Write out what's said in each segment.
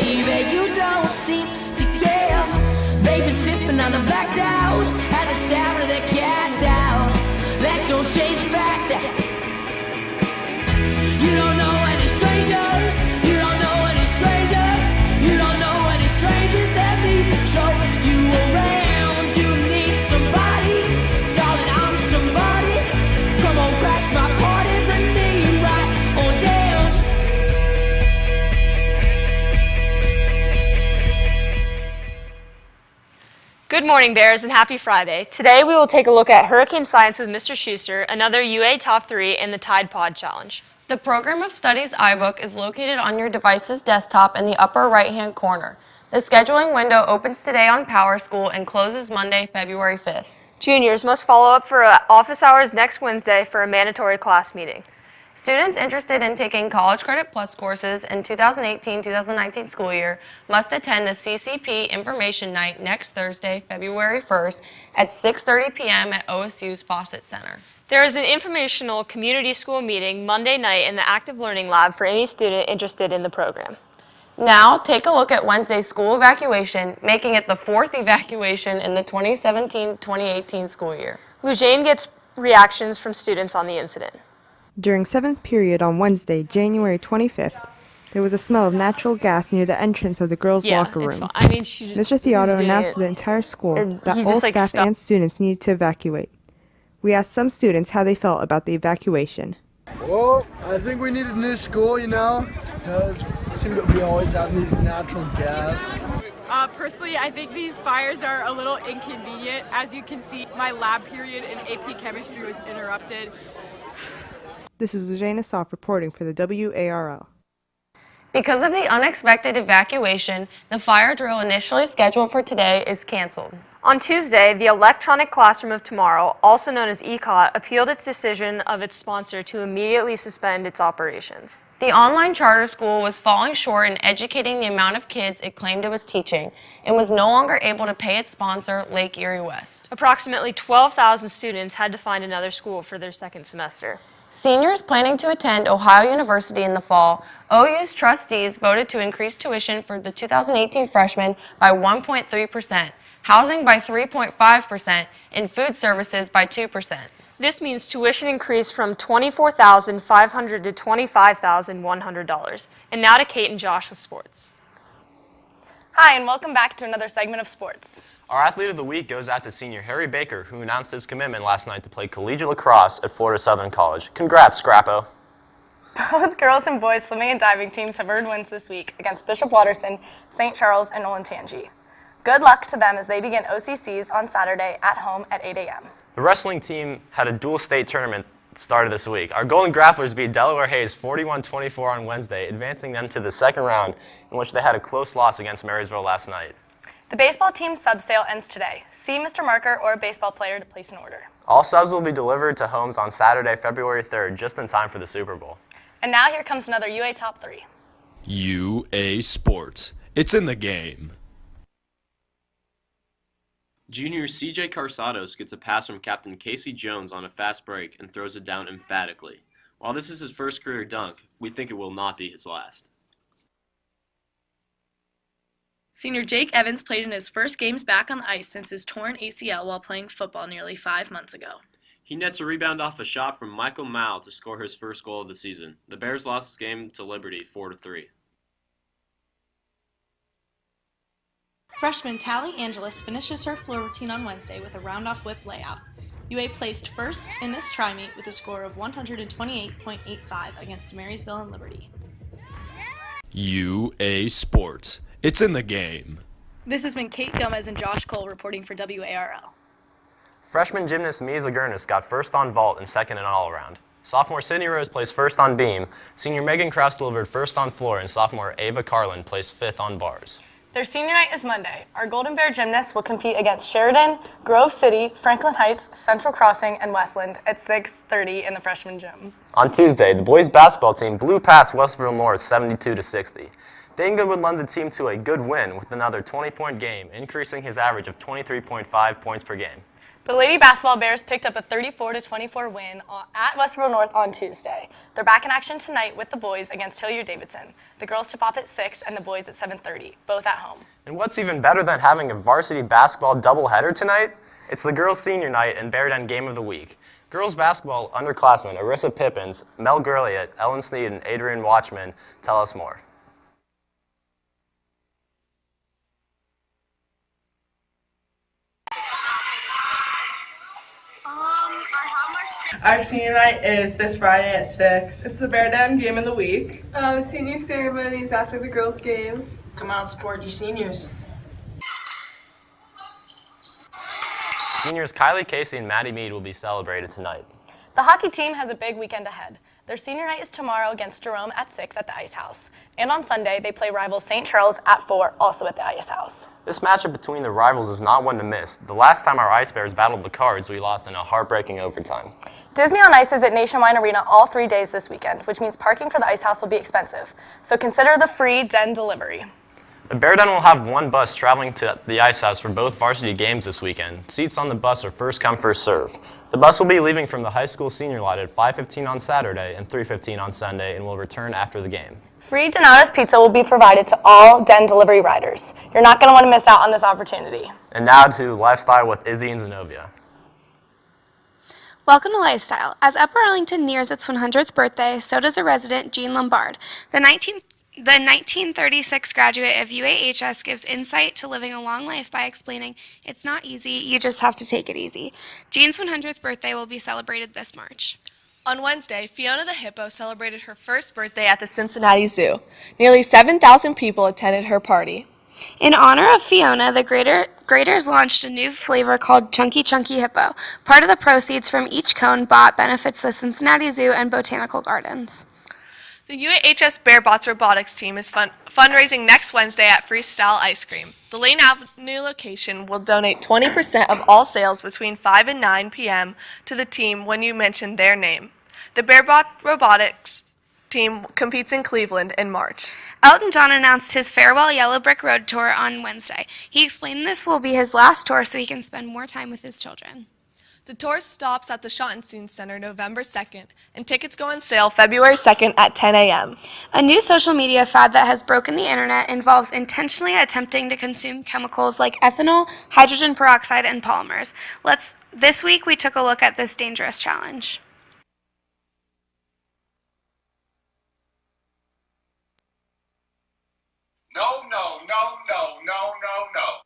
baby, you don't seem to care. Baby, sipping on the blacked out at the tavern that cast out. That don't change the fact that you don't know any strangers. You don't know any strangers. You don't know any strangers that me show you around. You need somebody, darling, I'm somebody. Come on, crash my party, bring me right on down. Good morning, Bears, and happy Friday. Today we will take a look at hurricane science with Mr. Schuster, another UA Top 3, and the Tide Pod Challenge. The Program of Studies iBook is located on your device's desktop in the upper right-hand corner. The scheduling window opens today on PowerSchool and closes Monday, February 5th. Juniors must follow up for office hours next Wednesday for a mandatory class meeting. Students interested in taking College Credit Plus courses in 2018-2019 school year must attend the CCP Information Night next Thursday, February 1st at 6:30 p.m. at OSU's Fawcett Center. There is an informational community school meeting Monday night in the Active Learning Lab for any student interested in the program. Now, take a look at Wednesday's school evacuation, making it the 4th evacuation in the 2017-2018 school year. Lujane gets reactions from students on the incident. During 7th period on Wednesday, January 25th, there was a smell of natural gas near the entrance of the girls' locker room. Mr. Theotto announced to the entire school that all staff and students needed to evacuate. We asked some students how they felt about the evacuation. Well, I think we need a new school, because we always have these natural gas. Personally, I think these fires are a little inconvenient. As you can see, my lab period in AP Chemistry was interrupted. This is Lujane Asaf reporting for the WARL. Because of the unexpected evacuation, the fire drill initially scheduled for today is canceled. On Tuesday, the Electronic Classroom of Tomorrow, also known as ECOT, appealed its decision of its sponsor to immediately suspend its operations. The online charter school was falling short in educating the amount of kids it claimed it was teaching and was no longer able to pay its sponsor, Lake Erie West. Approximately 12,000 students had to find another school for their second semester. Seniors planning to attend Ohio University in the fall, OU's trustees voted to increase tuition for the 2018 freshmen by 1.3%, housing by 3.5%, and food services by 2%. This means tuition increased from $24,500 to $25,100. And now to Kate and Josh with sports. Hi, and welcome back to another segment of sports. Our athlete of the week goes out to senior Harry Baker, who announced his commitment last night to play collegiate lacrosse at Florida Southern College. Congrats, Scrappo. Both girls and boys swimming and diving teams have earned wins this week against Bishop Watterson, St. Charles, and Olentangy. Good luck to them as they begin OCCs on Saturday at home at 8 a.m. The wrestling team had a dual state tournament started this week. Our Golden Grapplers beat Delaware Hayes 41-24 on Wednesday, advancing them to the second round, in which they had a close loss against Marysville last night. The baseball team sub sale ends today. See Mr. Marker or a baseball player to place an order. All subs will be delivered to homes on Saturday, February 3rd, just in time for the Super Bowl. And now here comes another UA Top 3. UA Sports. It's in the game. Junior CJ Carsados gets a pass from Captain Casey Jones on a fast break and throws it down emphatically. While this is his first career dunk, we think it will not be his last. Senior Jake Evans played in his first games back on the ice since his torn ACL while playing football nearly 5 months ago. He nets a rebound off a shot from Michael Mao to score his first goal of the season. The Bears lost this game to Liberty 4-3. Freshman Tally Angelis finishes her floor routine on Wednesday with a round-off whip layout. UA placed first in this tri-meet with a score of 128.85 against Marysville and Liberty. UA Sports. It's in the game. This has been Kate Gomez and Josh Cole reporting for WARL. Freshman gymnast Mia Zagurnis got first on vault and second in all-around. Sophomore Sydney Rose placed first on beam. Senior Megan Krause delivered first on floor, and sophomore Ava Carlin placed fifth on bars. Their senior night is Monday. Our Golden Bear gymnasts will compete against Sheridan, Grove City, Franklin Heights, Central Crossing, and Westland at 6:30 in the freshman gym. On Tuesday, the boys basketball team blew past Westville North 72-60. Dane Goodwood led the team to a good win with another 20-point game, increasing his average of 23.5 points per game. The Lady Basketball Bears picked up a 34-24 win at Westerville North on Tuesday. They're back in action tonight with the boys against Hilliard-Davidson. The girls tip off at 6 and the boys at 7:30, both at home. And what's even better than having a varsity basketball doubleheader tonight? It's the girls' senior night and Bear Den Game of the Week. Girls basketball underclassmen Arissa Pippins, Mel Gurliet, Ellen Sneed, and Adrian Watchman tell us more. Our senior night is this Friday at 6. It's the Bear Den Game of the Week. The senior ceremony is after the girls' game. Come out and support your seniors. Seniors Kylie Casey and Maddie Mead will be celebrated tonight. The hockey team has a big weekend ahead. Their senior night is tomorrow against Jerome at 6 at the Ice House. And on Sunday, they play rivals St. Charles at 4, also at the Ice House. This matchup between the rivals is not one to miss. The last time our Ice Bears battled the Cards, we lost in a heartbreaking overtime. Disney on Ice is at Nationwide Arena all 3 days this weekend, which means parking for the Ice House will be expensive. So consider the free Den delivery. The Bear Den will have one bus traveling to the Ice House for both varsity games this weekend. Seats on the bus are first come, first serve. The bus will be leaving from the high school senior lot at 5:15 on Saturday and 3:15 on Sunday and will return after the game. Free Donato's Pizza will be provided to all Den delivery riders. You're not going to want to miss out on this opportunity. And now to Lifestyle with Izzy and Zenobia. Welcome to Lifestyle. As Upper Arlington nears its 100th birthday, so does a resident, Jean Lombard. The 1936 graduate of UAHS gives insight to living a long life by explaining, it's not easy, you just have to take it easy. Jean's 100th birthday will be celebrated this March. On Wednesday, Fiona the Hippo celebrated her first birthday at the Cincinnati Zoo. Nearly 7,000 people attended her party. In honor of Fiona, the Graders launched a new flavor called Chunky Chunky Hippo. Part of the proceeds from each cone bought benefits the Cincinnati Zoo and Botanical Gardens. The UAHS BearBots Robotics team is fundraising next Wednesday at Freestyle Ice Cream. The Lane Avenue location will donate 20% of all sales between 5 and 9 p.m. to the team when you mention their name. The BearBot Robotics team competes in Cleveland in March. Elton John announced his farewell Yellow Brick Road tour on Wednesday. He explained this will be his last tour so he can spend more time with his children. The tour stops at the Schottenstein Center November 2nd, and tickets go on sale February 2nd at 10 a.m. A new social media fad that has broken the internet involves intentionally attempting to consume chemicals like ethanol, hydrogen peroxide, and polymers. This week we took a look at this dangerous challenge. No, no, no, no, no, no, no.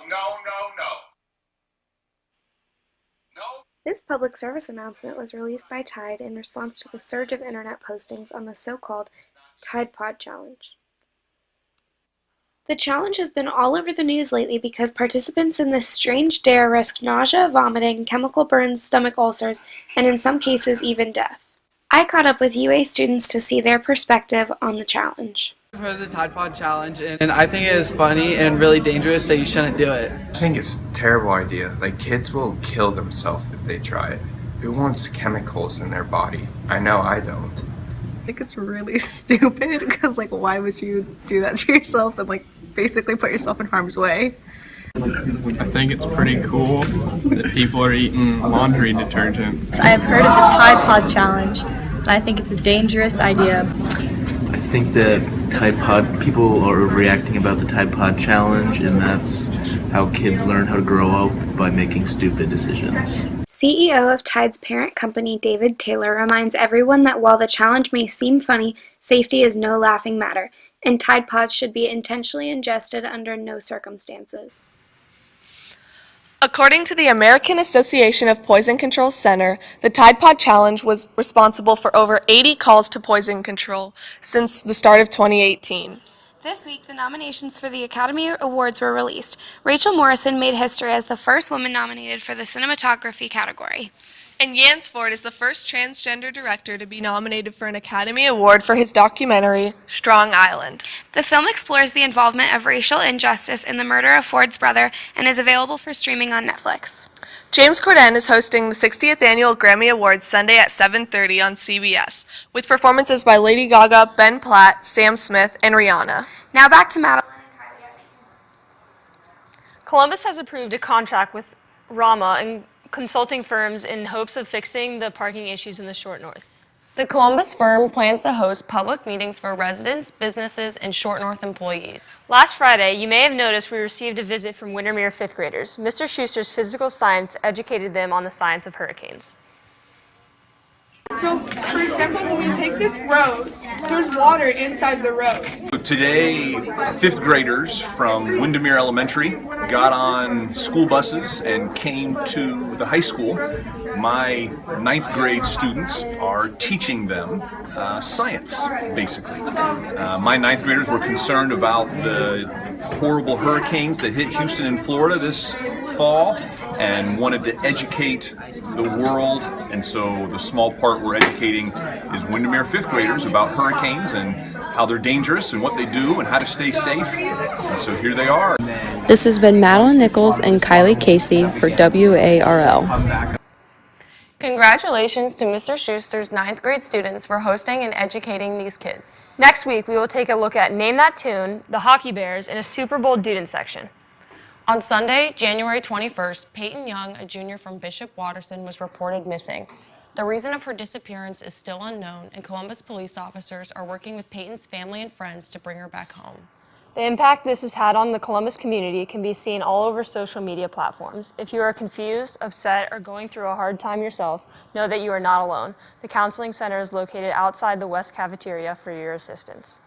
No, no, no. This public service announcement was released by Tide in response to the surge of internet postings on the so-called Tide Pod Challenge. The challenge has been all over the news lately because participants in this strange dare risk nausea, vomiting, chemical burns, stomach ulcers, and in some cases even death. I caught up with UA students to see their perspective on the challenge. I've heard of the Tide Pod Challenge, and I think it is funny and really dangerous, so you shouldn't do it. I think it's a terrible idea. Like, kids will kill themselves if they try it. Who wants chemicals in their body? I know I don't. I think it's really stupid because, like, why would you do that to yourself and, like, basically put yourself in harm's way? I think it's pretty cool that people are eating laundry detergent. I've heard of the Tide Pod Challenge, and I think it's a dangerous idea. I think that people are overreacting about the Tide Pod Challenge, and that's how kids learn how to grow up, by making stupid decisions. CEO of Tide's parent company, David Taylor, reminds everyone that while the challenge may seem funny, safety is no laughing matter, and Tide Pods should be intentionally ingested under no circumstances. According to the American Association of Poison Control Center, the Tide Pod Challenge was responsible for over 80 calls to poison control since the start of 2018. This week, the nominations for the Academy Awards were released. Rachel Morrison made history as the first woman nominated for the cinematography category. And Jans Ford is the first transgender director to be nominated for an Academy Award for his documentary, Strong Island. The film explores the involvement of racial injustice in the murder of Ford's brother and is available for streaming on Netflix. James Corden is hosting the 60th Annual Grammy Awards Sunday at 7:30 on CBS, with performances by Lady Gaga, Ben Platt, Sam Smith, and Rihanna. Now back to Madeline and Kylie. Columbus has approved a contract with Rama and consulting firms in hopes of fixing the parking issues in the Short North. The Columbus firm plans to host public meetings for residents, businesses, and Short North employees. Last Friday, you may have noticed we received a visit from Windermere 5th graders. Mr. Schuster's physical science educated them on the science of hurricanes. So, for example, when we take this rose, there's water inside the rose. Today, 5th graders from Windermere Elementary got on school buses and came to the high school. My 9th grade students are teaching them science, basically. My 9th graders were concerned about the horrible hurricanes that hit Houston and Florida this fall and wanted to educate the world, and so the small part we're educating is Windermere 5th graders about hurricanes and how they're dangerous and what they do and how to stay safe, and so here they are. This has been Madeline Nichols and Kylie Casey for WARL. Congratulations to Mr. Schuster's 9th grade students for hosting and educating these kids. Next week, we will take a look at Name That Tune, the Hockey Bears, and a Super Bowl Dudin section. On Sunday, January 21st, Peyton Young, a junior from Bishop Watterson, was reported missing. The reason of her disappearance is still unknown, and Columbus police officers are working with Peyton's family and friends to bring her back home. The impact this has had on the Columbus community can be seen all over social media platforms. If you are confused, upset, or going through a hard time yourself, know that you are not alone. The Counseling Center is located outside the West Cafeteria for your assistance.